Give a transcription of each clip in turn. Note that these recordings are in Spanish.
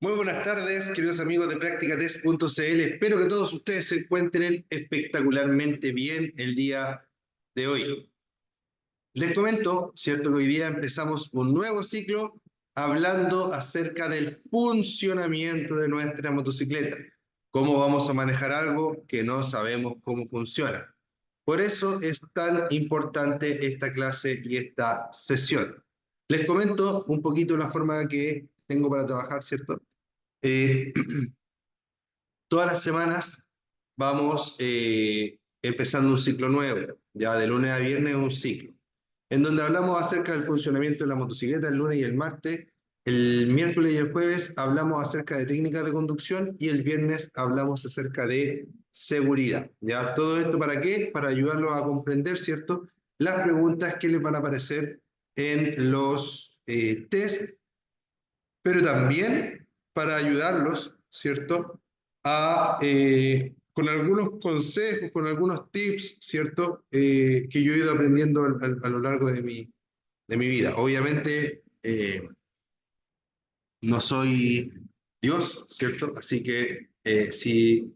Muy buenas tardes, queridos amigos de Practicatest.cl. Espero que todos ustedes se encuentren espectacularmente bien el día de hoy. Les comento, cierto, que hoy día empezamos un nuevo ciclo hablando acerca del funcionamiento de nuestra motocicleta. Cómo vamos a manejar algo que no sabemos cómo funciona. Por eso es tan importante esta clase y esta sesión. Les comento un poquito la forma que tengo para trabajar, ¿cierto? Eh, Todas las semanas vamos empezando un ciclo nuevo, ya de lunes a viernes un ciclo, en donde hablamos acerca del funcionamiento de la motocicleta el lunes y el martes, el miércoles y el jueves hablamos acerca de técnicas de conducción y el viernes hablamos acerca de seguridad. ¿Ya? ¿Todo esto para qué? Para ayudarlos a comprender, ¿cierto?, las preguntas que les van a aparecer en los test, pero también para ayudarlos, ¿cierto?, con algunos consejos, con algunos tips, ¿cierto?, que yo he ido aprendiendo a lo largo de mi vida. Obviamente, no soy Dios, ¿cierto? Así que si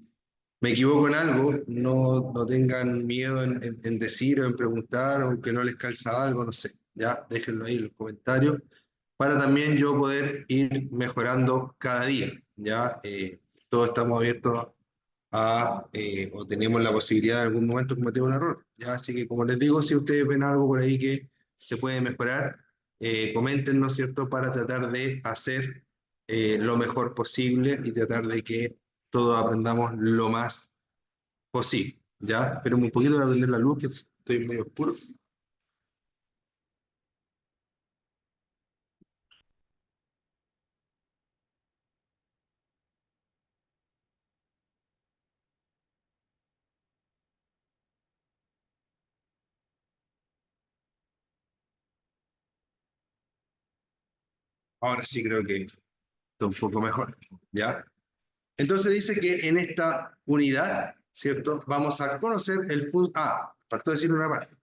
me equivoco en algo, no tengan miedo en decir o en preguntar, o que no les calza algo, no sé. Ya, déjenlo ahí en los comentarios, para también yo poder ir mejorando cada día. Ya, todos estamos abiertos o tenemos la posibilidad de en algún momento cometer un error. ¿Ya? Así que, como les digo, si ustedes ven algo por ahí que se puede mejorar, coméntenos, ¿no es cierto?, para tratar de hacer lo mejor posible y tratar de que todos aprendamos lo más posible. ¿Ya? Esperen un poquito de prender la luz, que estoy medio oscuro. Ahora sí creo que está un poco mejor. ¿Ya? Entonces dice que en esta unidad, ¿cierto?, vamos a conocer el faltó decir una parte.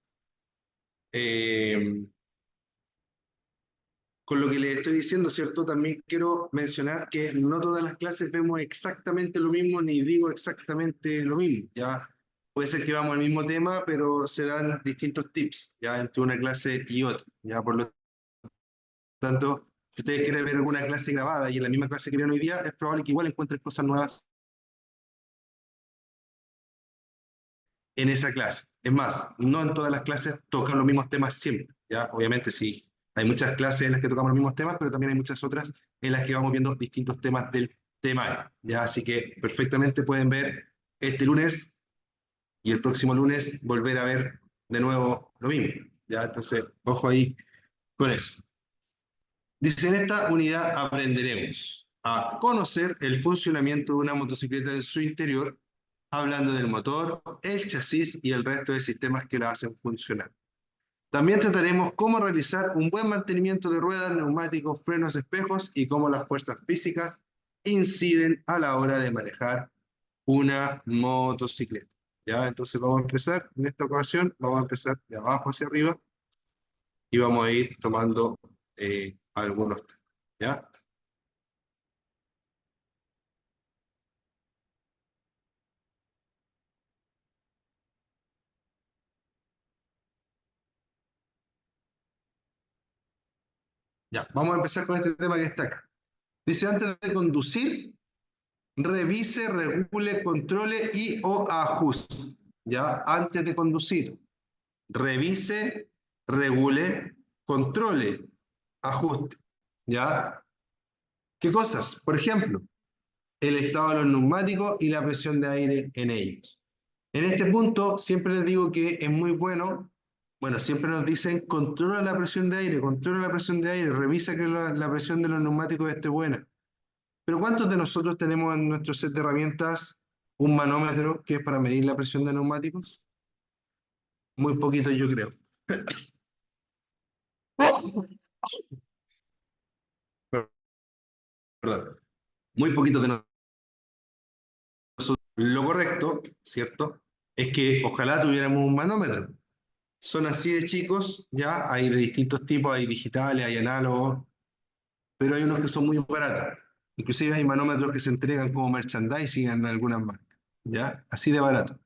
Con lo que les estoy diciendo, ¿cierto?, también quiero mencionar que no todas las clases vemos exactamente lo mismo, ni digo exactamente lo mismo, ¿ya? Puede ser que vamos al mismo tema, pero se dan distintos tips, ¿ya?, entre una clase y otra, ¿ya? Por lo tanto, si ustedes quieren ver alguna clase grabada y en la misma clase que vieron hoy día, es probable que igual encuentren cosas nuevas en esa clase. Es más, no en todas las clases tocan los mismos temas siempre, ¿ya? Obviamente sí, hay muchas clases en las que tocamos los mismos temas, pero también hay muchas otras en las que vamos viendo distintos temas del temario, ¿ya? Así que perfectamente pueden ver este lunes y el próximo lunes volver a ver de nuevo lo mismo, ¿ya? Entonces, ojo ahí con eso. Dice, en esta unidad aprenderemos a conocer el funcionamiento de una motocicleta en su interior, hablando del motor, el chasis y el resto de sistemas que la hacen funcionar. También trataremos cómo realizar un buen mantenimiento de ruedas, neumáticos, frenos, espejos y cómo las fuerzas físicas inciden a la hora de manejar una motocicleta. ¿Ya? Entonces vamos a empezar, en esta ocasión, vamos a empezar de abajo hacia arriba y vamos a ir tomando algunos temas. ¿Ya? Ya, vamos a empezar con este tema que está acá. Dice, antes de conducir, revise, regule, controle y o ajuste. Ya, antes de conducir, revise, regule, controle, ajuste. Ya, ¿qué cosas? Por ejemplo, el estado de los neumáticos y la presión de aire en ellos. En este punto, siempre les digo que es muy bueno, siempre nos dicen, controla la presión de aire, controla la presión de aire, revisa que la presión de los neumáticos esté buena. Pero ¿cuántos de nosotros tenemos en nuestro set de herramientas un manómetro que es para medir la presión de neumáticos? Muy poquito, yo creo. Perdón. Muy poquito de nosotros. Lo correcto, ¿cierto?, es que ojalá tuviéramos un manómetro. Son así de chicos, ya hay de distintos tipos, hay digitales, hay análogos, pero hay unos que son muy baratos. Inclusive hay manómetros que se entregan como merchandising en algunas marcas, ¿ya? Así de barato.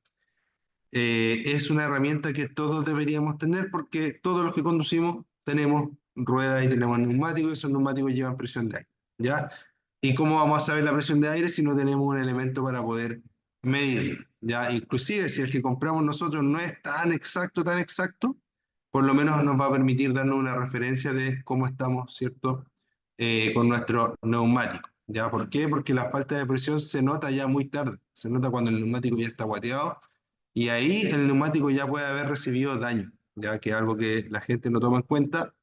Es una herramienta que todos deberíamos tener porque todos los que conducimos tenemos ruedas y tenemos neumáticos y esos neumáticos llevan presión de aire, ¿ya? ¿Y cómo vamos a saber la presión de aire si no tenemos un elemento para poder medirla? ¿Ya? Inclusive si el que compramos nosotros no es tan exacto, por lo menos nos va a permitir darnos una referencia de cómo estamos, ¿cierto? Con nuestro neumático. ¿Ya? ¿Por qué? Porque la falta de presión se nota ya muy tarde, se nota cuando el neumático ya está guateado y ahí el neumático ya puede haber recibido daño, ya que es algo que la gente no toma en cuenta.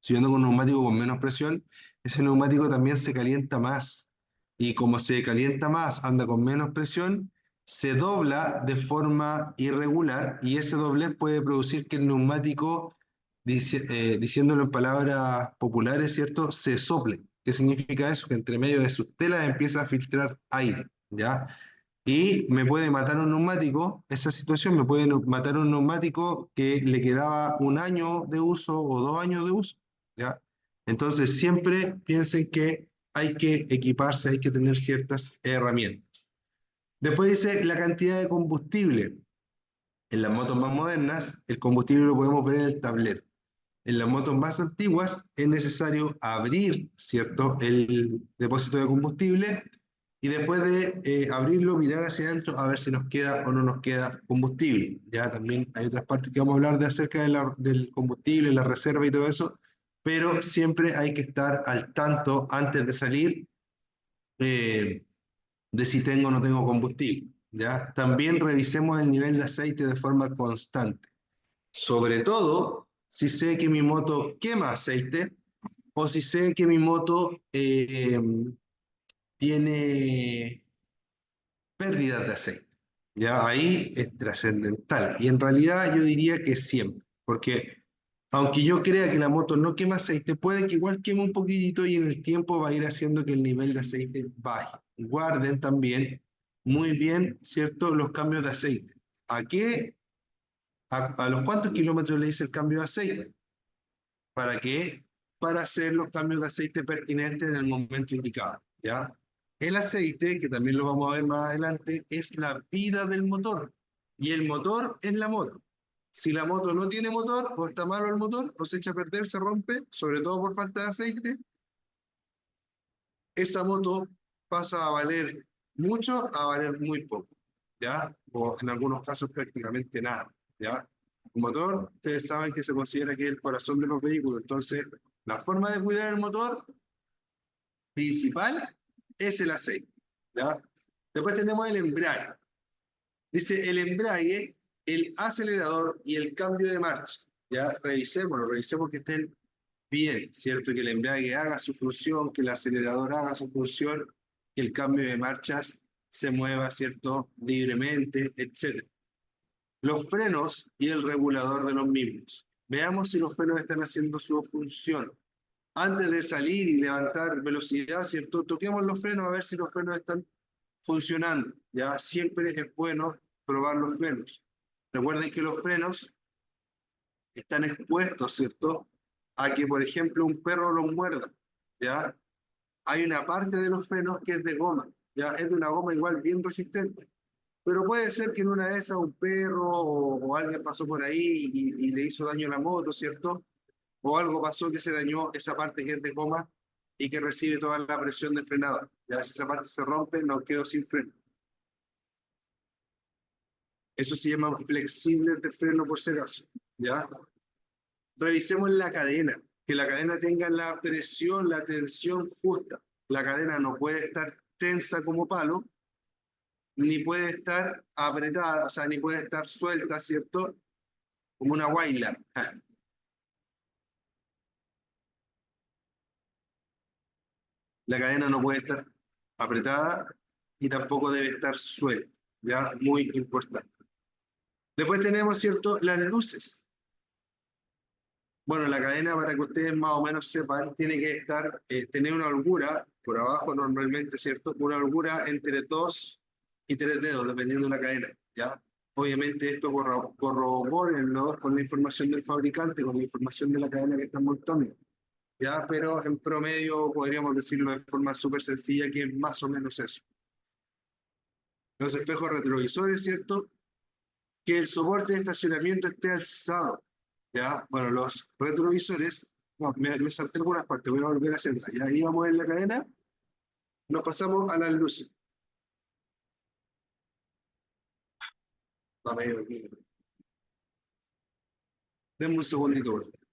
Si yo ando con un neumático con menos presión, ese neumático también se calienta más. Y como se calienta más, anda con menos presión, se dobla de forma irregular y ese doblez puede producir que el neumático, diciéndolo en palabras populares, ¿cierto? Se sople. ¿Qué significa eso? Que entre medio de sus telas empieza a filtrar aire, ¿ya? Y me puede matar un neumático, esa situación me puede matar un neumático que le quedaba un año de uso o 2 años de uso, ¿ya? Entonces siempre piensen que hay que equiparse, hay que tener ciertas herramientas. Después dice la cantidad de combustible. En las motos más modernas, el combustible lo podemos ver en el tablero. En las motos más antiguas es necesario abrir, ¿cierto?, el depósito de combustible y después de abrirlo, mirar hacia adentro a ver si nos queda o no nos queda combustible. Ya también hay otras partes que vamos a hablar de acerca del combustible, la reserva y todo eso, pero siempre hay que estar al tanto antes de salir eh, de si tengo o no tengo combustible. ¿Ya? También revisemos el nivel de aceite de forma constante. Sobre todo si sé que mi moto quema aceite o si sé que mi moto tiene pérdidas de aceite. Ya ahí es trascendental. Y en realidad yo diría que siempre, porque aunque yo crea que la moto no quema aceite, puede que igual queme un poquitito y en el tiempo va a ir haciendo que el nivel de aceite baje. Guarden también muy bien, ¿cierto?, los cambios de aceite. ¿A qué? ¿A los cuántos kilómetros le dice el cambio de aceite? ¿Para qué? Para hacer los cambios de aceite pertinentes en el momento indicado, ¿ya? El aceite, que también lo vamos a ver más adelante, es la vida del motor. Y el motor es la moto. Si la moto no tiene motor, o está malo el motor, o se echa a perder, se rompe, sobre todo por falta de aceite, esa moto pasa a valer mucho a valer muy poco, ¿ya? O en algunos casos prácticamente nada, ¿ya? El motor, ustedes saben que se considera que es el corazón de los vehículos, entonces la forma de cuidar el motor principal es el aceite, ¿ya? Después tenemos el embrague. Dice el embrague, el acelerador y el cambio de marcha, ¿ya? Revisemos que estén bien, ¿cierto? Que el embrague haga su función, que el acelerador haga su función, que el cambio de marchas se mueva, ¿cierto? Libremente, etc. Los frenos y el regulador de los mismos. Veamos si los frenos están haciendo su función. Antes de salir y levantar velocidad, ¿cierto? Toquemos los frenos a ver si los frenos están funcionando. Ya siempre es bueno probar los frenos. Recuerden que los frenos están expuestos, ¿cierto?, a que, por ejemplo, un perro los muerda, ¿ya? Hay una parte de los frenos que es de goma, ¿ya? Es de una goma igual bien resistente. Pero puede ser que en una de esas un perro o alguien pasó por ahí y le hizo daño a la moto, ¿cierto? O algo pasó que se dañó esa parte que es de goma y que recibe toda la presión de frenado. Ya si esa parte se rompe, no quedo sin freno. Eso se llama flexibles de freno por si acaso, ¿ya? Revisemos la cadena, que la cadena tenga la presión, la tensión justa. La cadena no puede estar tensa como palo, ni puede estar apretada, o sea, ni puede estar suelta, ¿cierto? Como una guayla. La cadena no puede estar apretada y tampoco debe estar suelta, ¿ya? Muy importante. Después tenemos, ¿cierto?, las luces. Bueno, la cadena, para que ustedes más o menos sepan, tiene que estar, tener una holgura por abajo normalmente, ¿cierto? Una holgura entre 2 y 3 dedos, dependiendo de la cadena, ¿ya? Obviamente esto corrobórenlo con la información del fabricante, con la información de la cadena que están montando. ¿ya? Pero en promedio podríamos decirlo de forma súper sencilla que es más o menos eso. Los espejos retrovisores, ¿cierto? Que el soporte de estacionamiento esté alzado, ¿ya? Bueno, los retrovisores, no, me salté algunas partes, voy a volver a hacerla. Ya íbamos en la cadena, nos pasamos a las luces. Va medio aquí. Denme un segundito, por favor.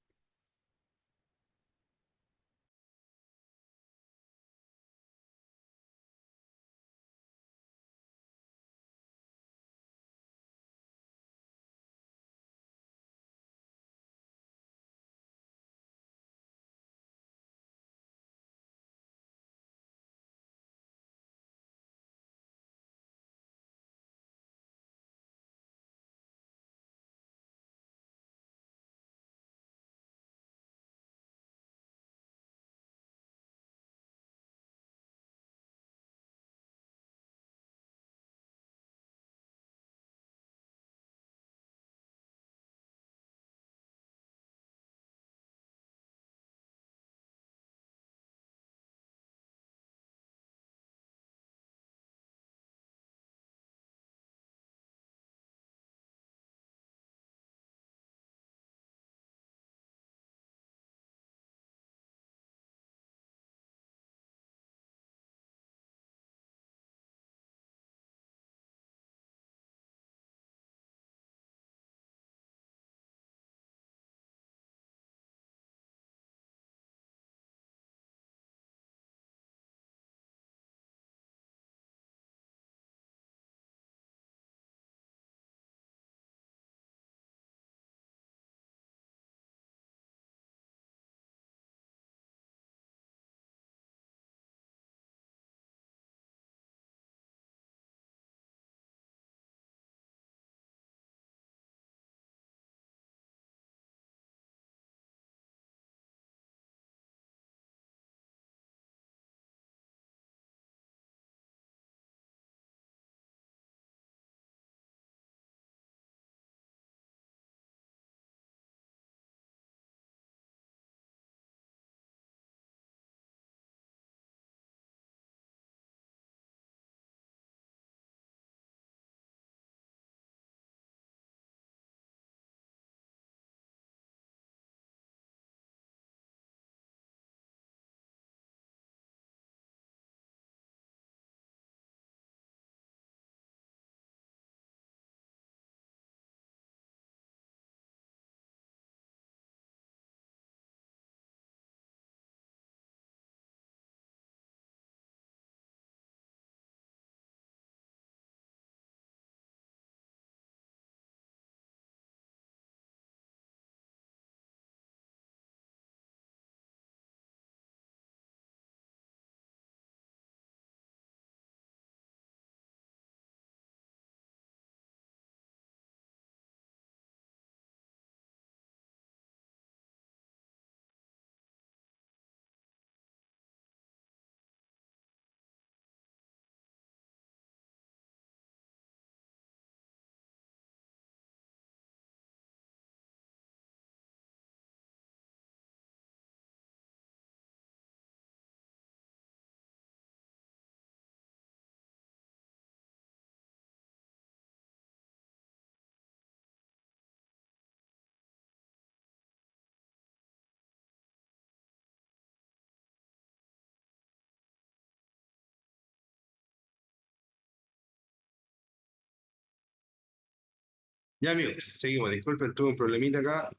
Ya, amigos, seguimos. Disculpen, tuve un problemita acá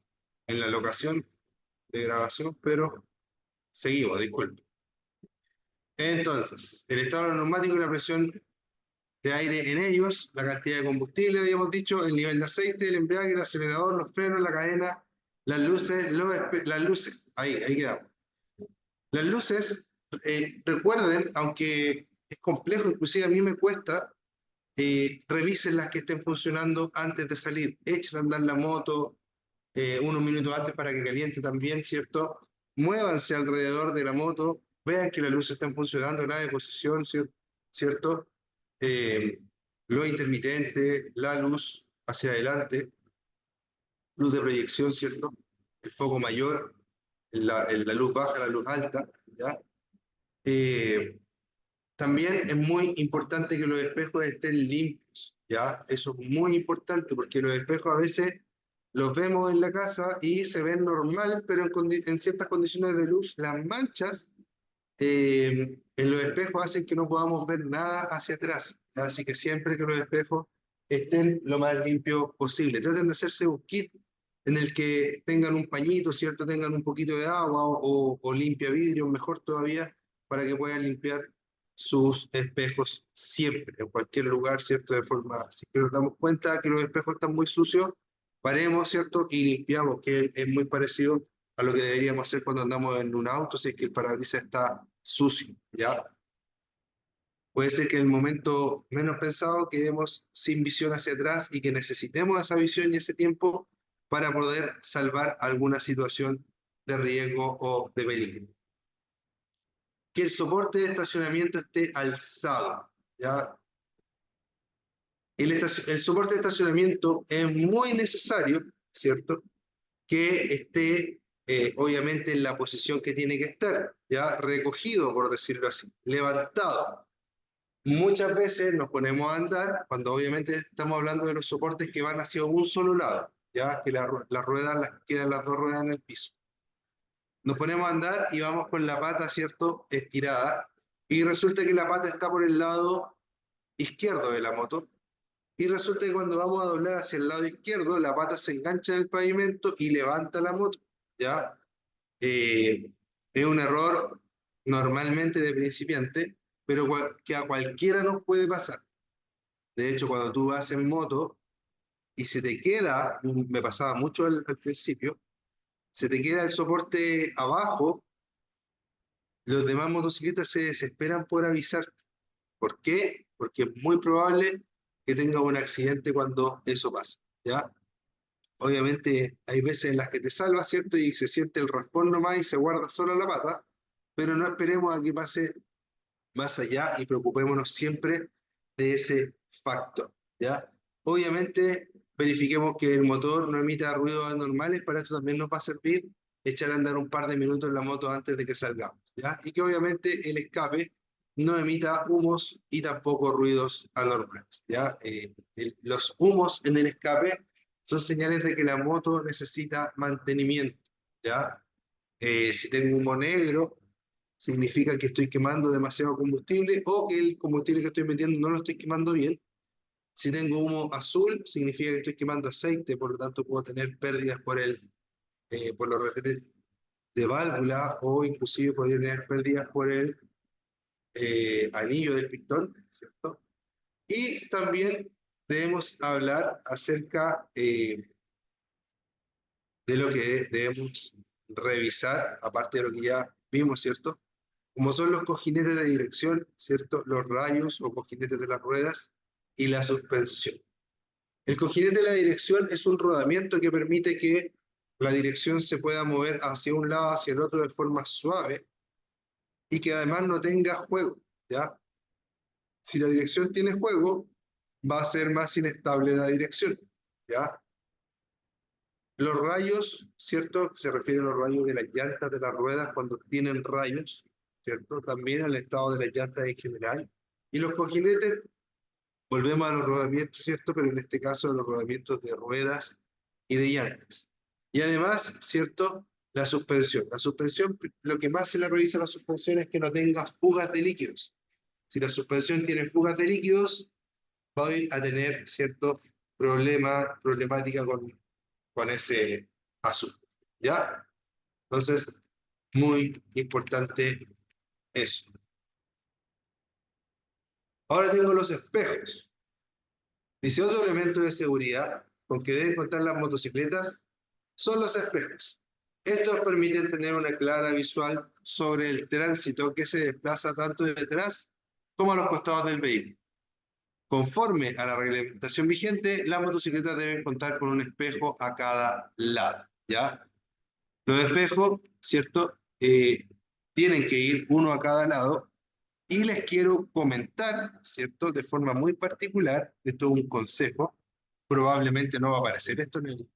en la locación de grabación, pero seguimos, disculpen. Entonces, el estado de los neumáticos y la presión de aire en ellos, la cantidad de combustible, habíamos dicho, el nivel de aceite, el embrague, el acelerador, los frenos, la cadena, las luces, las luces. Ahí quedamos. Las luces, recuerden, aunque es complejo, inclusive a mí me cuesta, revisen las que estén funcionando antes de salir. Echen a andar la moto unos minutos antes para que caliente también, ¿cierto? Muévanse alrededor de la moto, vean que las luces están funcionando, la de posición, ¿cierto? Eh, lo intermitente, la luz hacia adelante, luz de proyección, ¿cierto? El foco mayor, la luz baja, la luz alta, ¿ya? También es muy importante que los espejos estén limpios, ¿ya? Eso es muy importante porque los espejos a veces los vemos en la casa y se ven normal, pero en ciertas condiciones de luz, las manchas en los espejos hacen que no podamos ver nada hacia atrás, ¿ya? Así que siempre que los espejos estén lo más limpios posible. Traten de hacerse un kit en el que tengan un pañito, ¿cierto? Tengan un poquito de agua o limpia vidrio, mejor todavía, para que puedan limpiar sus espejos siempre, en cualquier lugar, ¿cierto? De forma, si que nos damos cuenta que los espejos están muy sucios, paremos, ¿cierto? Y limpiamos, que es muy parecido a lo que deberíamos hacer cuando andamos en un auto, si es que el parabrisas está sucio, ¿ya? Puede ser que en el momento menos pensado quedemos sin visión hacia atrás y que necesitemos esa visión y ese tiempo para poder salvar alguna situación de riesgo o de peligro. Que el soporte de estacionamiento esté alzado, ¿ya? El soporte de estacionamiento es muy necesario, ¿cierto? Que esté obviamente en la posición que tiene que estar, ya recogido, por decirlo así, levantado. Muchas veces nos ponemos a andar, cuando obviamente estamos hablando de los soportes que van hacia un solo lado, ya que las ruedas quedan las dos ruedas en el piso. Nos ponemos a andar y vamos con la pata, ¿cierto?, estirada, y resulta que la pata está por el lado izquierdo de la moto, y resulta que cuando vamos a doblar hacia el lado izquierdo, la pata se engancha en el pavimento y levanta la moto, ¿ya? Es un error normalmente de principiante, pero que a cualquiera nos puede pasar. De hecho, cuando tú vas en moto y se te queda, me pasaba mucho al principio, se te queda el soporte abajo, los demás motociclistas se desesperan por avisarte. ¿Por qué? Porque es muy probable que tenga un accidente cuando eso pasa, ¿ya? Obviamente hay veces en las que te salva, ¿cierto? Y se siente el raspón nomás y se guarda solo la pata, pero no esperemos a que pase más allá y preocupémonos siempre de ese factor, ¿ya? Obviamente verifiquemos que el motor no emita ruidos anormales, para esto también nos va a servir echar a andar un par de minutos en la moto antes de que salgamos, ¿ya? Y que obviamente el escape no emita humos y tampoco ruidos anormales, ¿ya? Los humos en el escape son señales de que la moto necesita mantenimiento, ¿ya? Si tengo humo negro, significa que estoy quemando demasiado combustible o que el combustible que estoy metiendo no lo estoy quemando bien. Si tengo humo azul, significa que estoy quemando aceite, por lo tanto puedo tener pérdidas por los retenes de válvula o inclusive podría tener pérdidas por el anillo del pistón, ¿cierto? Y también debemos hablar acerca de lo que debemos revisar, aparte de lo que ya vimos, ¿cierto? Como son los cojinetes de dirección, ¿cierto? Los rayos o cojinetes de las ruedas y la suspensión. El cojinete de la dirección es un rodamiento que permite que la dirección se pueda mover hacia un lado, hacia el otro de forma suave y que además no tenga juego, ¿ya? Si la dirección tiene juego, va a ser más inestable la dirección, ¿ya? Los rayos, ¿cierto? Se refiere a los rayos de las llantas de las ruedas cuando tienen rayos, ¿cierto? También al estado de las llantas en general. Y los cojinetes, volvemos a los rodamientos, ¿cierto? Pero en este caso a los rodamientos de ruedas y de llantas. Y además, ¿cierto? La suspensión. La suspensión, lo que más se le revisa a la suspensión es que no tenga fugas de líquidos. Si la suspensión tiene fugas de líquidos, va a tener, ¿cierto? Problemática con ese asunto, ¿ya? Entonces, muy importante eso. Ahora tengo los espejos. Dice otro elemento de seguridad con que deben contar las motocicletas son los espejos. Estos permiten tener una clara visual sobre el tránsito que se desplaza tanto detrás como a los costados del vehículo. Conforme a la reglamentación vigente, las motocicletas deben contar con un espejo a cada lado, ¿ya? Los espejos, ¿cierto? Tienen que ir uno a cada lado y les quiero comentar, ¿cierto? De forma muy particular, esto es un consejo, probablemente no va a aparecer esto en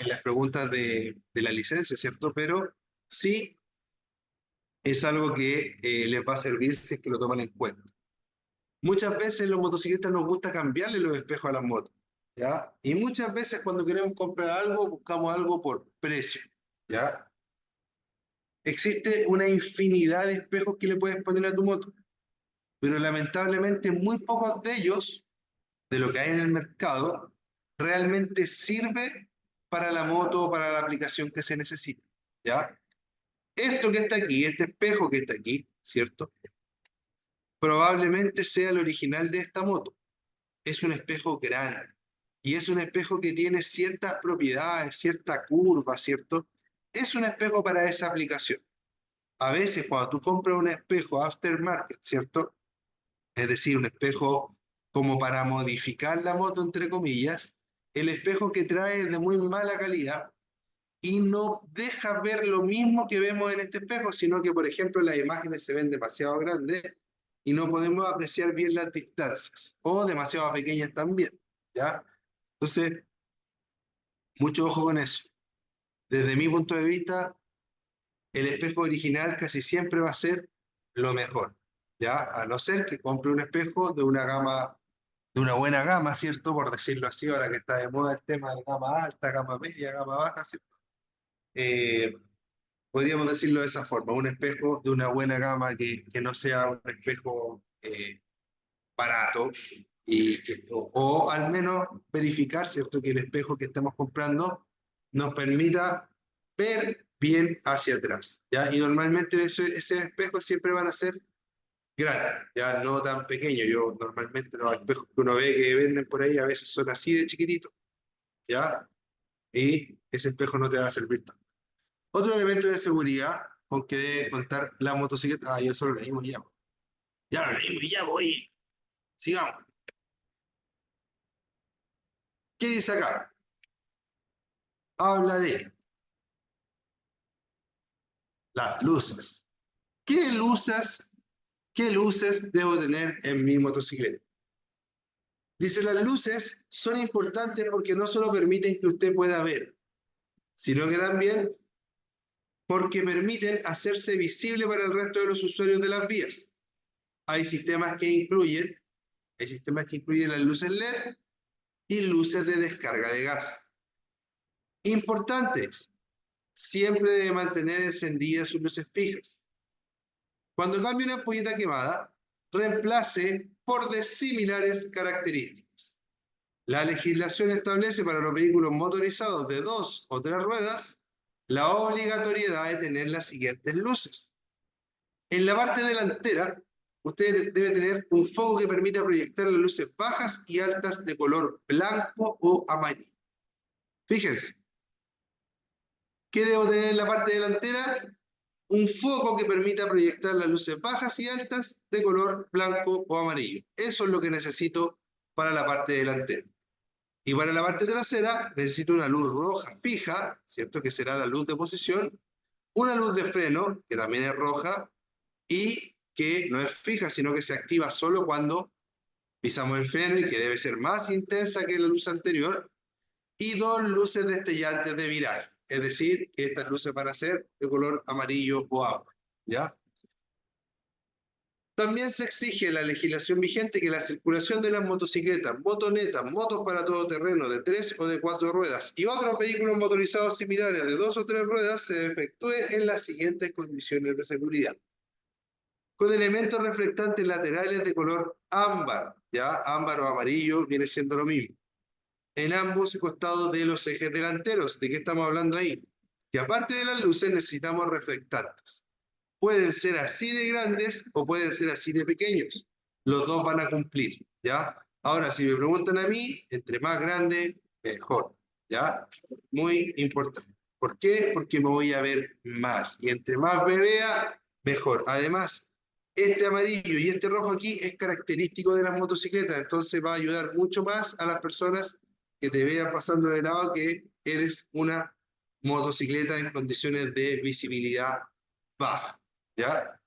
las preguntas de la licencia, ¿cierto? Pero sí es algo que les va a servir si es que lo toman en cuenta. Muchas veces los motociclistas nos gusta cambiarle los espejos a las motos, ¿ya? Y muchas veces cuando queremos comprar algo, buscamos algo por precio, ¿ya? Existe una infinidad de espejos que le puedes poner a tu moto, pero lamentablemente muy pocos de ellos, de lo que hay en el mercado, realmente sirve para la moto o para la aplicación que se necesita, ¿ya? Esto que está aquí, este espejo que está aquí, ¿cierto? Probablemente sea el original de esta moto. Es un espejo grande y es un espejo que tiene ciertas propiedades, cierta curva, ¿cierto? Es un espejo para esa aplicación. A veces cuando tú compras un espejo aftermarket, ¿cierto? Es decir, un espejo como para modificar la moto, entre comillas, el espejo que trae es de muy mala calidad y no deja ver lo mismo que vemos en este espejo, sino que, por ejemplo, las imágenes se ven demasiado grandes y no podemos apreciar bien las distancias, o demasiado pequeñas también, ¿ya? Entonces, mucho ojo con eso. Desde mi punto de vista, el espejo original casi siempre va a ser lo mejor, ¿ya? A no ser que compre un espejo de una gama, de una buena gama, ¿cierto? Por decirlo así, ahora que está de moda el tema de gama alta, gama media, gama baja, ¿cierto? Eh, Podríamos decirlo de esa forma, un espejo de una buena gama que no sea un espejo barato o al menos verificar, ¿cierto?, que el espejo que estamos comprando nos permita ver bien hacia atrás, ¿ya? Y normalmente ese espejo siempre van a ser grandes, ya no tan pequeños. Yo normalmente los espejos que uno ve que venden por ahí a veces son así de chiquititos, ¿ya? Y ese espejo no te va a servir tanto. Otro elemento de seguridad con que debe contar la motocicleta. Ah, yo solo leímos ya. Ya lo leímos ya, voy. Sigamos. ¿Qué dice acá? Habla de las luces. ¿Qué luces, qué luces debo tener en mi motocicleta? Dice, las luces son importantes porque no solo permiten que usted pueda ver, sino que también porque permiten hacerse visible para el resto de los usuarios de las vías. Hay sistemas que incluyen, hay sistemas que incluyen las luces LED y luces de descarga de gas. Importantes, siempre debe mantener encendidas sus luces fijas. Cuando cambie una ampolleta quemada, reemplace por de similares características. La legislación establece para los vehículos motorizados de 2 o 3 ruedas la obligatoriedad de tener las siguientes luces. En la parte delantera, usted debe tener un foco que permita proyectar las luces bajas y altas de color blanco o amarillo. Fíjense, ¿qué debo tener en la parte delantera? Un foco que permita proyectar las luces bajas y altas de color blanco o amarillo. Eso es lo que necesito para la parte delantera. Y para la parte trasera necesito una luz roja fija, ¿cierto? Que será la luz de posición, una luz de freno, que también es roja, y que no es fija, sino que se activa solo cuando pisamos el freno y que debe ser más intensa que la luz anterior, y dos luces destellantes de viraje, es decir, que estas luces van a ser de color amarillo o agua, ¿ya? También se exige en la legislación vigente que la circulación de las motocicletas, motonetas, motos para todo terreno de 3 o de 4 ruedas y otros vehículos motorizados similares de 2 o 3 ruedas se efectúe en las siguientes condiciones de seguridad. Con elementos reflectantes laterales de color ámbar, ¿ya? Ámbar o amarillo viene siendo lo mismo. En ambos costados de los ejes delanteros. ¿De qué estamos hablando ahí? Que aparte de las luces necesitamos reflectantes. Pueden ser así de grandes o pueden ser así de pequeños. Los dos van a cumplir, ¿ya? Ahora, si me preguntan a mí, entre más grande, mejor, ¿ya? Muy importante. ¿Por qué? Porque me voy a ver más. Y entre más me vea, mejor. Además, este amarillo y este rojo aquí es característico de las motocicletas, entonces va a ayudar mucho más a las personas que te vean pasando de lado que eres una motocicleta en condiciones de visibilidad baja, ¿ya?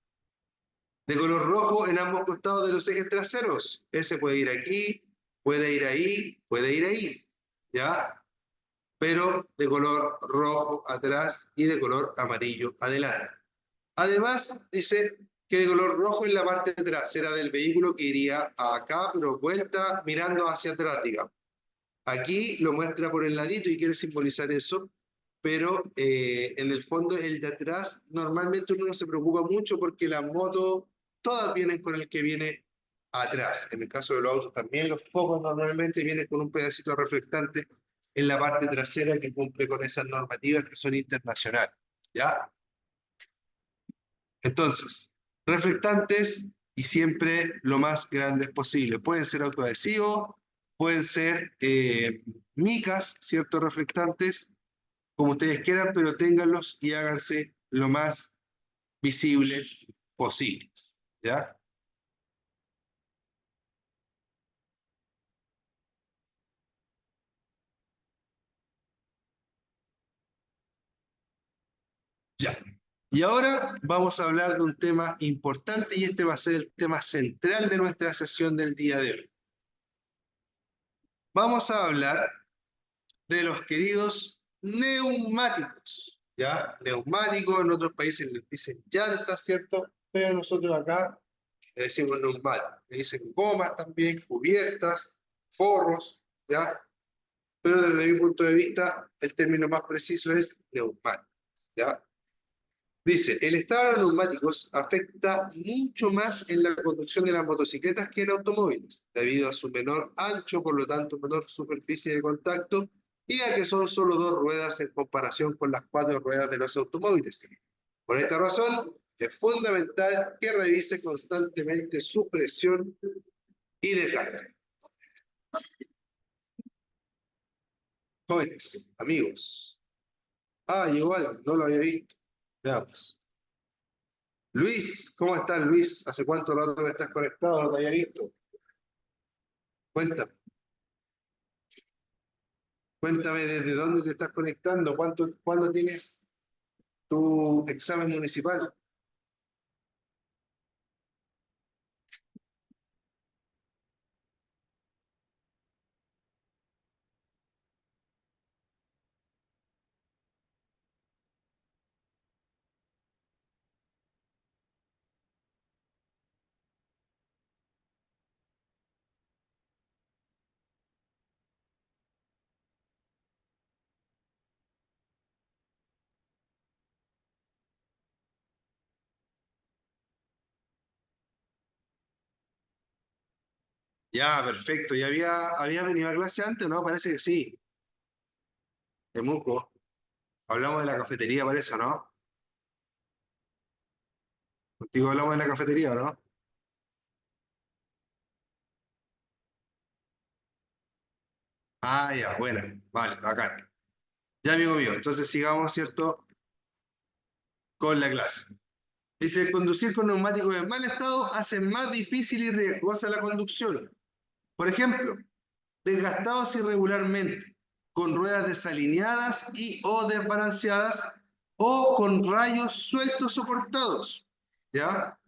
De color rojo en ambos costados de los ejes traseros. Ese puede ir aquí, puede ir ahí, puede ir ahí, ¿ya? pero de color rojo atrás y de color amarillo adelante. Además, dice que de color rojo en la parte trasera del vehículo que iría acá, pero vuelta mirando hacia atrás, digamos. Aquí lo muestra por el ladito y quiere simbolizar eso, pero en el fondo el de atrás normalmente uno no se preocupa mucho porque las motos todas vienen con el que viene atrás. En el caso de los autos también los focos normalmente vienen con un pedacito reflectante en la parte trasera que cumple con esas normativas que son internacionales. ¿Ya? Entonces, reflectantes y siempre lo más grandes posible. Pueden ser autoadhesivos, pueden ser micas, ciertos reflectantes, como ustedes quieran, pero ténganlos y háganse lo más visibles posibles. ¿Ya? Ya. Y ahora vamos a hablar de un tema importante y este va a ser el tema central de nuestra sesión del día de hoy. Vamos a hablar de los queridos neumáticos, ¿ya? Neumáticos, en otros países les dicen llantas, ¿cierto? Pero nosotros acá le decimos neumáticos. Le dicen gomas también, cubiertas, forros, ¿ya? Pero desde mi punto de vista, el término más preciso es neumático, ¿ya? Dice, el estado de los neumáticos afecta mucho más en la conducción de las motocicletas que en automóviles, debido a su menor ancho, por lo tanto menor superficie de contacto, y a que son solo dos ruedas en comparación con las cuatro ruedas de los automóviles. Por esta razón, es fundamental que revise constantemente su presión y desgaste. Jóvenes, amigos. Ah, llegó algo, no lo había visto. Veamos. Luis, ¿cómo estás, Luis? ¿Hace cuánto rato que estás conectado? No te había visto. Cuéntame, cuéntame desde dónde te estás conectando, cuándo tienes tu examen municipal. Ya, perfecto. ¿Y había venido a clase antes, no? Parece que sí. Temuco. Hablamos de la cafetería, parece, ¿no? Contigo hablamos de la cafetería, ¿no? Ah, ya, bueno. Vale, bacán. Ya, amigo mío. Entonces sigamos, ¿cierto? Con la clase. Dice, conducir con neumáticos en mal estado hace más difícil y riesgosa la conducción. Por ejemplo, desgastados irregularmente, con ruedas desalineadas y o desbalanceadas, o con rayos sueltos o cortados. ¿Ya?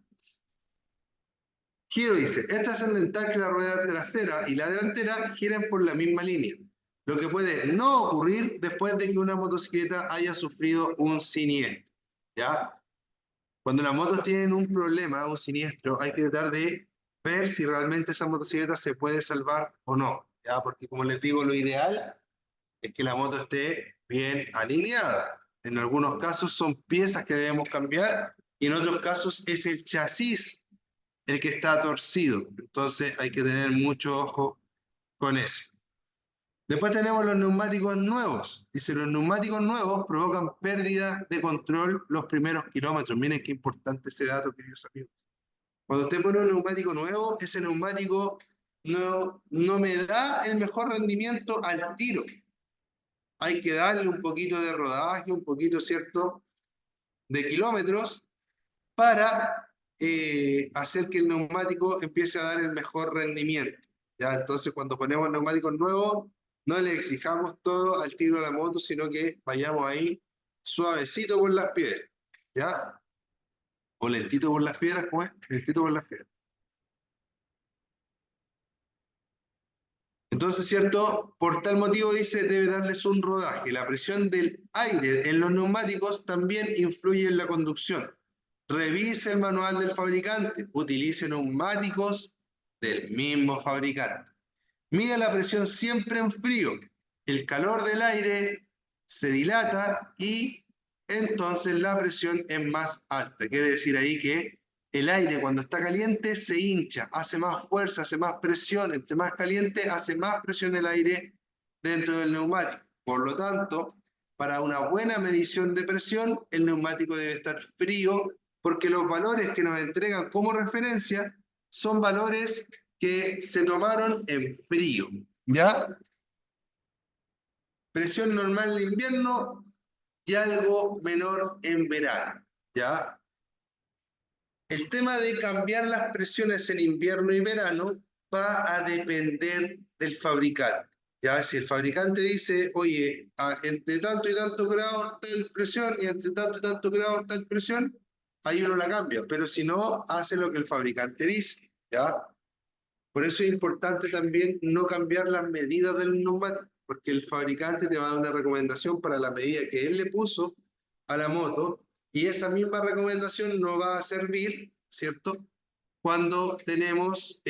Giro dice, es trascendental que la rueda trasera y la delantera giren por la misma línea, lo que puede no ocurrir después de que una motocicleta haya sufrido un siniestro. ¿Ya? Cuando las motos tienen un problema, un siniestro, hay que tratar de ver si realmente esa motocicleta se puede salvar o no. ¿Ya? Porque como les digo, lo ideal es que la moto esté bien alineada. En algunos casos son piezas que debemos cambiar y en otros casos es el chasis el que está torcido. Entonces hay que tener mucho ojo con eso. Después tenemos los neumáticos nuevos. Dice, los neumáticos nuevos provocan pérdida de control los primeros kilómetros. Miren qué importante ese dato, queridos amigos. Cuando usted pone un neumático nuevo, ese neumático no me da el mejor rendimiento al tiro. Hay que darle un poquito de rodaje, un poquito, ¿cierto?, de kilómetros para hacer que el neumático empiece a dar el mejor rendimiento. ¿Ya? Entonces, cuando ponemos neumáticos nuevos, no le exijamos todo al tiro de la moto, sino que vayamos ahí suavecito por las piedras. ¿Ya? O lentito por las piedras, pues, lentito por las piedras. Entonces, Entonces, ¿cierto? Por tal motivo dice, debe darles un rodaje. La presión del aire en los neumáticos también influye en la conducción. Revise el manual del fabricante. Utilice neumáticos del mismo fabricante. Mida la presión siempre en frío. El calor del aire se dilata y entonces la presión es más alta. Quiere decir ahí que el aire cuando está caliente se hincha, hace más fuerza, hace más presión. Entre más caliente, hace más presión el aire dentro del neumático. Por lo tanto, para una buena medición de presión, el neumático debe estar frío porque los valores que nos entregan como referencia son valores que se tomaron en frío, ¿ya? Presión normal en invierno y algo menor en verano, ¿ya? El tema de cambiar las presiones en invierno y verano va a depender del fabricante, ¿ya? Si el fabricante dice, oye, entre tanto y tanto grado tal presión y entre tanto y tanto grado tal presión, ahí uno la cambia, pero si no, hace lo que el fabricante dice, ¿ya? Por eso es importante también no cambiar las medidas del neumático, porque el fabricante te va a dar una recomendación para la medida que él le puso a la moto, y esa misma recomendación no va a servir, ¿cierto? Cuando tenemos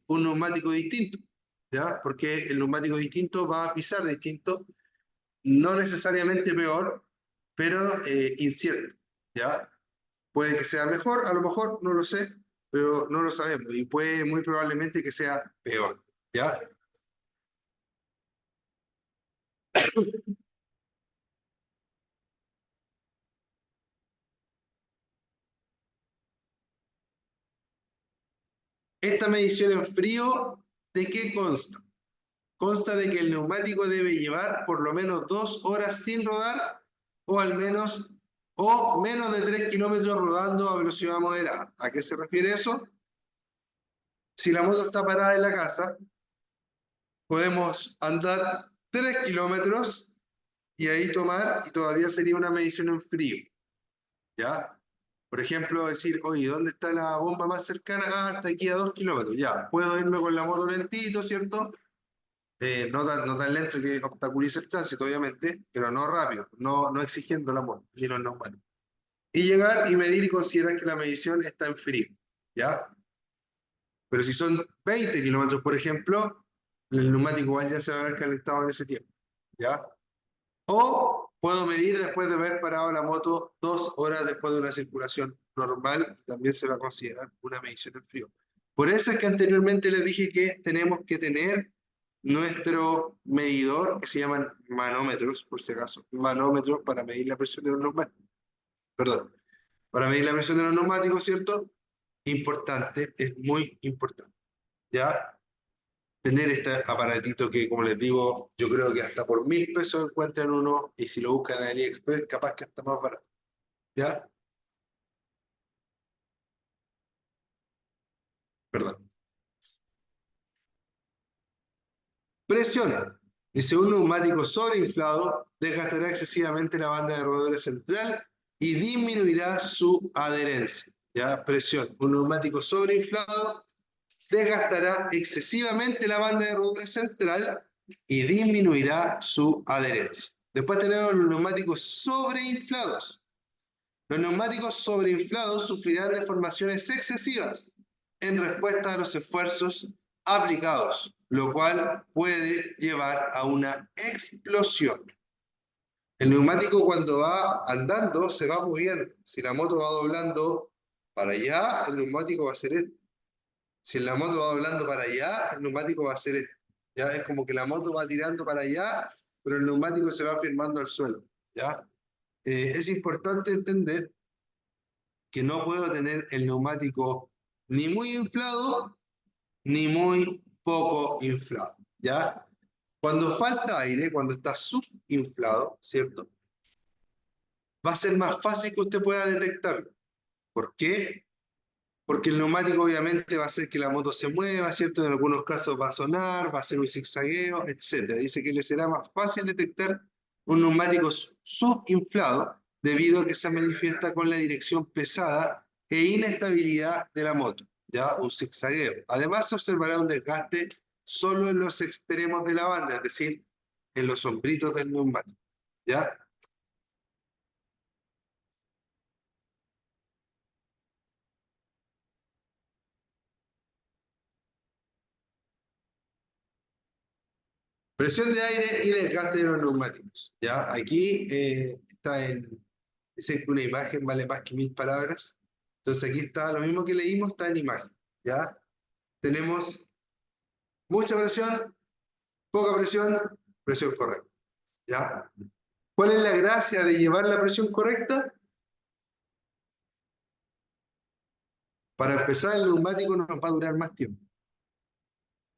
un neumático distinto, ¿ya? Porque el neumático distinto va a pisar distinto, no necesariamente peor, pero incierto, ¿ya? Puede que sea mejor, a lo mejor, no lo sé, pero no lo sabemos y puede muy probablemente que sea peor, ¿ya? Esta medición en frío, ¿de qué consta? Consta de que el neumático debe llevar por lo menos 2 horas sin rodar o al menos o menos de 3 kilómetros rodando a velocidad moderada. ¿A qué se refiere eso? Si la moto está parada en la casa, podemos andar 3 kilómetros y ahí tomar y todavía sería una medición en frío, ¿ya? Por ejemplo, decir, oye, ¿dónde está la bomba más cercana? Ah, está aquí a 2 kilómetros, ya. Puedo irme con la moto lentito, ¿cierto? No tan lento que obstaculice el tránsito, obviamente, pero no rápido, no exigiendo la moto, ni los neumáticos. Y llegar y medir y considerar que la medición está en frío, ¿ya? Pero si son 20 kilómetros, por ejemplo, el neumático igual ya se va a haber calentado en ese tiempo, ¿ya? O puedo medir después de haber parado la moto 2 horas después de una circulación normal, también se va a considerar una medición en frío. Por eso es que anteriormente les dije que tenemos que tener nuestro medidor, que se llaman manómetros, por si acaso, manómetros para medir la presión de los neumáticos. Perdón, para medir la presión de los neumáticos, ¿cierto? Importante, es muy importante. ¿Ya? Tener este aparatito que, como les digo, yo creo que hasta por 1.000 pesos encuentran uno y si lo buscan en AliExpress, capaz que hasta más barato. ¿Ya? Perdón. Presión. Dice, un neumático sobreinflado desgastará excesivamente la banda de roedores central y disminuirá su adherencia. ¿Ya? Presión. Un neumático sobreinflado desgastará excesivamente la banda de roedores central y disminuirá su adherencia. Después tenemos los neumáticos sobreinflados. Los neumáticos sobreinflados sufrirán deformaciones excesivas en respuesta a los esfuerzos aplicados, lo cual puede llevar a una explosión. El neumático cuando va andando se va moviendo. Si la moto va doblando para allá, el neumático va a hacer esto. Si la moto va doblando para allá, el neumático va a hacer esto. ¿Ya? Es como que la moto va tirando para allá, pero el neumático se va firmando al suelo. ¿Ya? Es importante entender que no puedo tener el neumático ni muy inflado ni muy poco inflado, ¿ya? Cuando falta aire, cuando está subinflado, ¿cierto? Va a ser más fácil que usted pueda detectarlo. ¿Por qué? Porque el neumático obviamente va a hacer que la moto se mueva, ¿cierto? En algunos casos va a sonar, va a hacer un zigzagueo, etc. Dice que le será más fácil detectar un neumático subinflado debido a que se manifiesta con la dirección pesada e inestabilidad de la moto, ¿ya? Un zigzagueo. Además se observará un desgaste solo en los extremos de la banda, es decir, en los hombritos del neumático, ¿ya? Presión de aire y desgaste de los neumáticos, ¿ya? Aquí dice que una imagen vale más que 1000 palabras. Entonces aquí está, lo mismo que leímos, está en imagen, ¿ya? Tenemos mucha presión, poca presión, presión correcta, ¿ya? ¿Cuál es la gracia de llevar la presión correcta? Para empezar, el neumático nos va a durar más tiempo.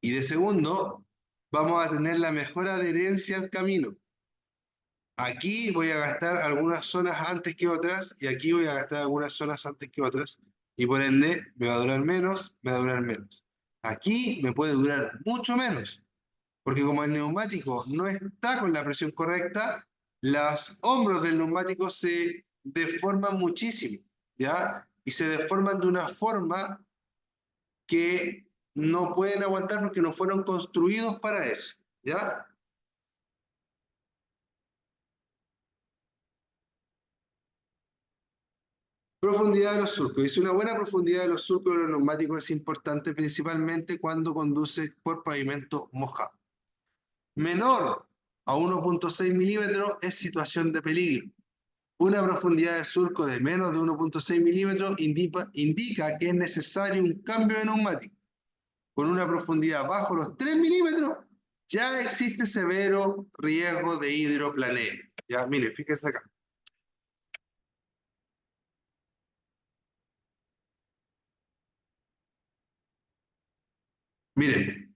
Y de segundo, vamos a tener la mejor adherencia al camino. Aquí voy a gastar algunas zonas antes que otras y aquí voy a gastar algunas zonas antes que otras y por ende me va a durar menos, me va a durar menos. Aquí me puede durar mucho menos, porque como el neumático no está con la presión correcta, los hombros del neumático se deforman muchísimo, ¿ya? Y se deforman de una forma que no pueden aguantar porque no fueron construidos para eso, ¿ya? Profundidad de los surcos. Dice, una buena profundidad de los surcos de los neumáticos es importante principalmente cuando conduce por pavimento mojado. Menor a 1.6 milímetros es situación de peligro. Una profundidad de surco de menos de 1.6 milímetros indica que es necesario un cambio de neumático. Con una profundidad bajo los 3 milímetros ya existe severo riesgo de hidroplaneo. Ya, miren, fíjense acá. Miren,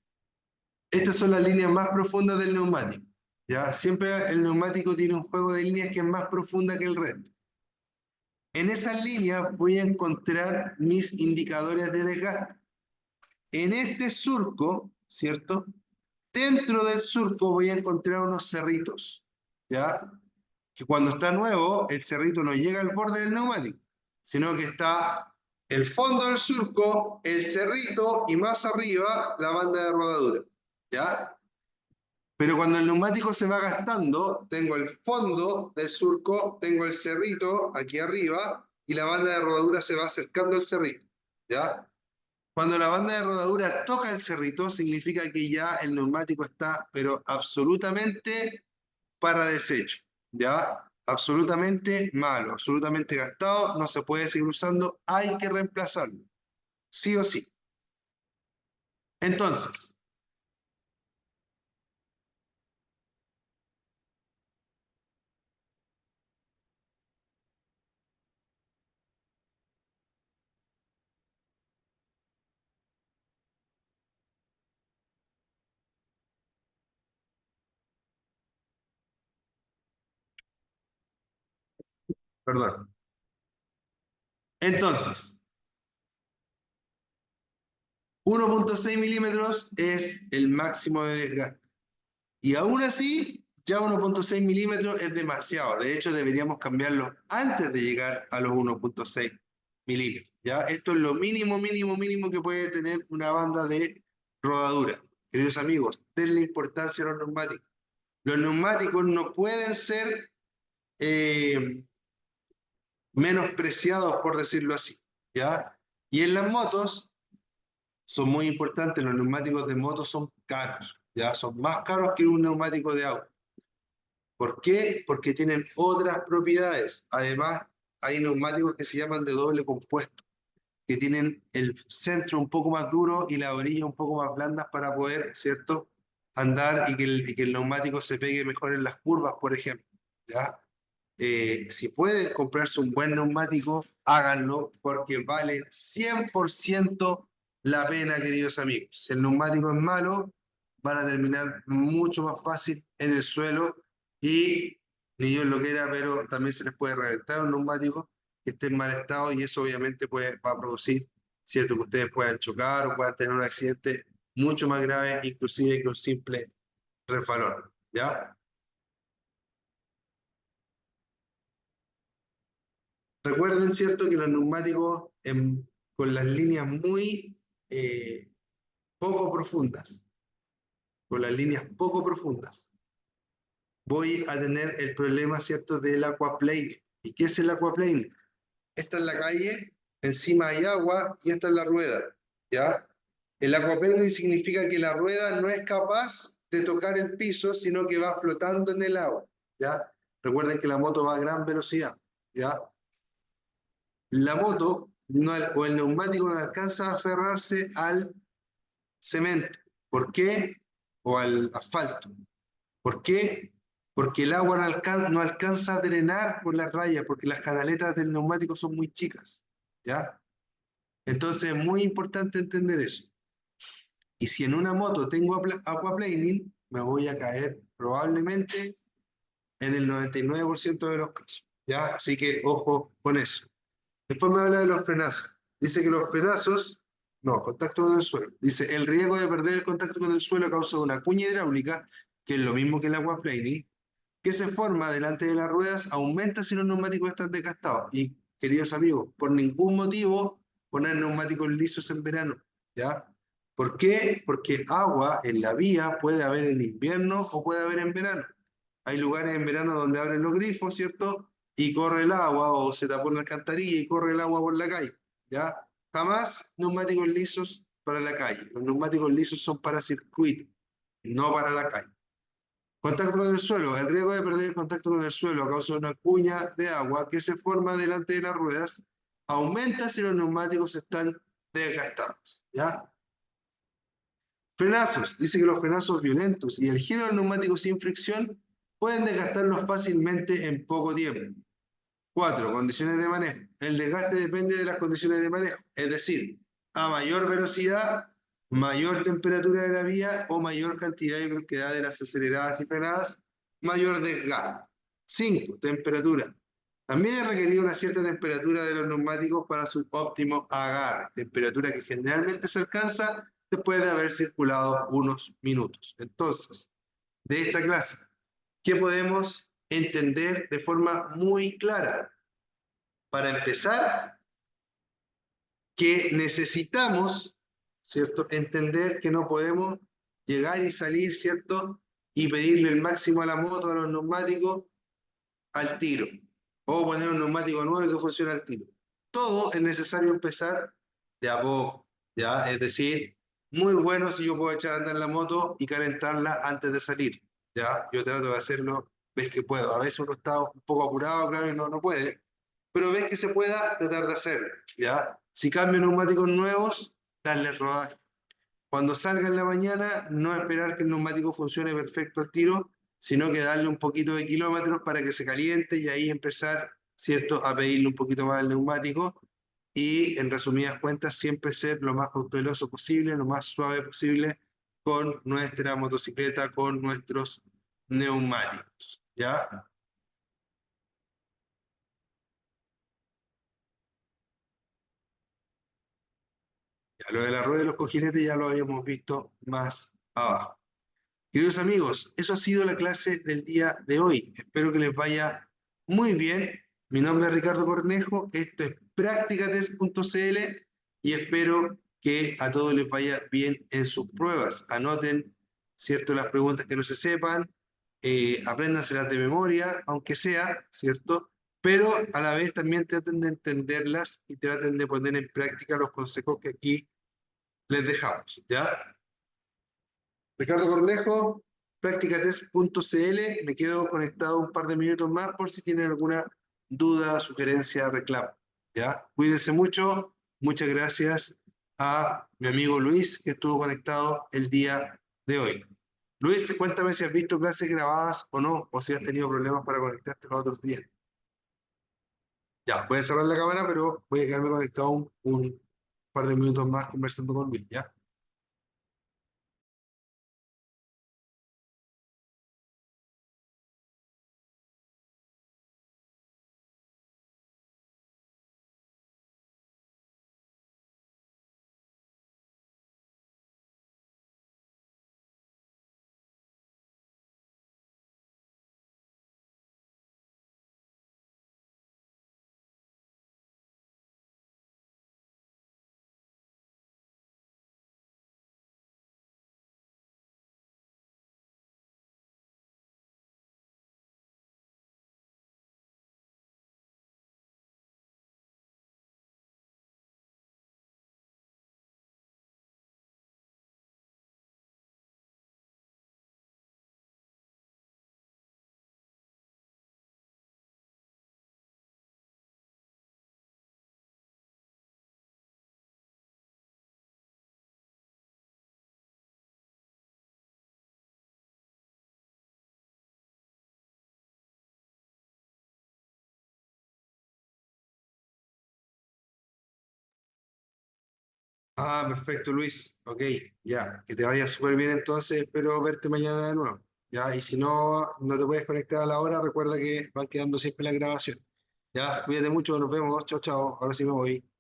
estas son las líneas más profundas del neumático. ¿Ya? Siempre el neumático tiene un juego de líneas que es más profunda que el resto. En esas líneas voy a encontrar mis indicadores de desgaste. En este surco, ¿cierto? Dentro del surco voy a encontrar unos cerritos, ¿ya? Que cuando está nuevo, el cerrito no llega al borde del neumático, sino que está el fondo del surco, el cerrito y más arriba la banda de rodadura, ¿ya? Pero cuando el neumático se va gastando, tengo el fondo del surco, tengo el cerrito aquí arriba y la banda de rodadura se va acercando al cerrito, ¿ya? Cuando la banda de rodadura toca el cerrito, significa que ya el neumático está, pero absolutamente para desecho, ¿ya? Absolutamente malo, absolutamente gastado, no se puede seguir usando, hay que reemplazarlo, sí o sí. Entonces, perdón. Entonces, 1.6 milímetros es el máximo de desgaste. Y aún así, ya 1.6 milímetros es demasiado. De hecho, deberíamos cambiarlo antes de llegar a los 1.6 milímetros. ¿Ya? Esto es lo mínimo, mínimo, mínimo que puede tener una banda de rodadura. Queridos amigos, denle importancia a los neumáticos. Los neumáticos no pueden ser eh, menospreciados, por decirlo así. ¿Ya? Y en las motos son muy importantes. Los neumáticos de moto son caros. ¿Ya? Son más caros que un neumático de auto. ¿Por qué? Porque tienen otras propiedades. Además, hay neumáticos que se llaman de doble compuesto, que tienen el centro un poco más duro y la orilla un poco más blandas para poder, ¿cierto?, andar y que el neumático se pegue mejor en las curvas, por ejemplo. ¿Ya? Si pueden comprarse un buen neumático, háganlo porque vale 100% la pena, queridos amigos. Si el neumático es malo, van a terminar mucho más fácil en el suelo y ni Dios lo quiera, pero también se les puede reventar un neumático que esté en mal estado y eso obviamente va a producir, cierto, que ustedes puedan chocar o puedan tener un accidente mucho más grave, inclusive que un simple resbalón. ¿Ya? Recuerden, ¿cierto?, que los neumáticos con las líneas muy poco profundas, con las líneas poco profundas, voy a tener el problema, ¿cierto?, del aquaplane. ¿Y qué es el aquaplane? Esta es la calle, encima hay agua y esta es la rueda, ¿ya? El aquaplaning significa que la rueda no es capaz de tocar el piso, sino que va flotando en el agua, ¿ya? Recuerden que la moto va a gran velocidad, ¿ya? La moto o el neumático no alcanza a aferrarse al cemento. ¿Por qué? O al asfalto. ¿Por qué? Porque el agua no alcanza a drenar por las rayas, porque las canaletas del neumático son muy chicas, ¿ya? Entonces es muy importante entender eso. Y si en una moto tengo aquaplaning, me voy a caer probablemente en el 99% de los casos, ¿ya? Así que ojo con eso. Después me habla de los frenazos. Dice que los frenazos, no, contacto con el suelo. Dice, el riesgo de perder el contacto con el suelo a causa de una cuña hidráulica, que es lo mismo que el aquaplaning, que se forma delante de las ruedas, aumenta si los neumáticos están desgastados. Y, queridos amigos, por ningún motivo poner neumáticos lisos en verano, ¿ya? ¿Por qué? Porque agua en la vía puede haber en invierno o puede haber en verano. Hay lugares en verano donde abren los grifos, ¿cierto? Y corre el agua, o se tapó una alcantarilla y corre el agua por la calle, ¿ya? Jamás neumáticos lisos para la calle. Los neumáticos lisos son para circuito, no para la calle. Contacto con el suelo. El riesgo de perder el contacto con el suelo a causa de una cuña de agua que se forma delante de las ruedas aumenta si los neumáticos están desgastados, ¿ya? Frenazos. Dice que los frenazos violentos y el giro del neumático sin fricción pueden desgastarlos fácilmente en poco tiempo. 4. Condiciones de manejo. El desgaste depende de las condiciones de manejo, es decir, a mayor velocidad, mayor temperatura de la vía o mayor cantidad y velocidad de las aceleradas y frenadas, mayor desgaste. 5. Temperatura. También es requerido una cierta temperatura de los neumáticos para su óptimo agarre, temperatura que generalmente se alcanza después de haber circulado unos minutos. Entonces, de esta clase, ¿qué podemos entender de forma muy clara? Para empezar, que necesitamos, ¿cierto?, entender que no podemos llegar y salir, ¿cierto?, y pedirle el máximo a la moto, a los neumáticos, al tiro. O poner un neumático nuevo que funcione al tiro. Todo es necesario empezar de a poco, ¿ya? Es decir, muy bueno si yo puedo echar a andar la moto y calentarla antes de salir, ¿ya? Yo trato de hacerlo, ves que puedo. A veces uno está un poco apurado, claro, y no puede, pero ves que se pueda, tratar de hacerlo, ¿ya? Si cambio neumáticos nuevos, darle rodaje. Cuando salga en la mañana, no esperar que el neumático funcione perfecto al tiro, sino que darle un poquito de kilómetros para que se caliente y ahí empezar, ¿cierto?, a pedirle un poquito más al neumático y, en resumidas cuentas, siempre ser lo más cauteloso posible, lo más suave posible con nuestra motocicleta, con nuestros neumáticos, ¿ya? Ya, lo de la rueda de los cojinetes ya lo habíamos visto más abajo. Queridos amigos, eso ha sido la clase del día de hoy. Espero que les vaya muy bien. Mi nombre es Ricardo Cornejo, esto es practicatest.cl y espero que a todos les vaya bien en sus pruebas. Anoten, ¿cierto?, las preguntas que no se sepan, apréndanselas de memoria, aunque sea, ¿cierto? Pero a la vez también traten de entenderlas y traten de poner en práctica los consejos que aquí les dejamos, ¿ya? Ricardo Cornejo, practicatest.cl. Me quedo conectado un par de minutos más por si tienen alguna duda, sugerencia, reclamo. ¿Ya? Cuídense mucho. Muchas gracias a mi amigo Luis que estuvo conectado el día de hoy. Luis, cuéntame si has visto clases grabadas o no, o si has tenido problemas para conectarte los otros días. Ya, puedes cerrar la cámara, pero voy a quedarme conectado un par de minutos más conversando con Luis, ¿ya? Ah, perfecto, Luis. Ok, ya. Que te vaya súper bien entonces. Espero verte mañana de nuevo. Ya, y si no, no te puedes conectar a la hora, recuerda que van quedando siempre la grabación. Ya, cuídate mucho, nos vemos. Chao, chao. Ahora sí me voy.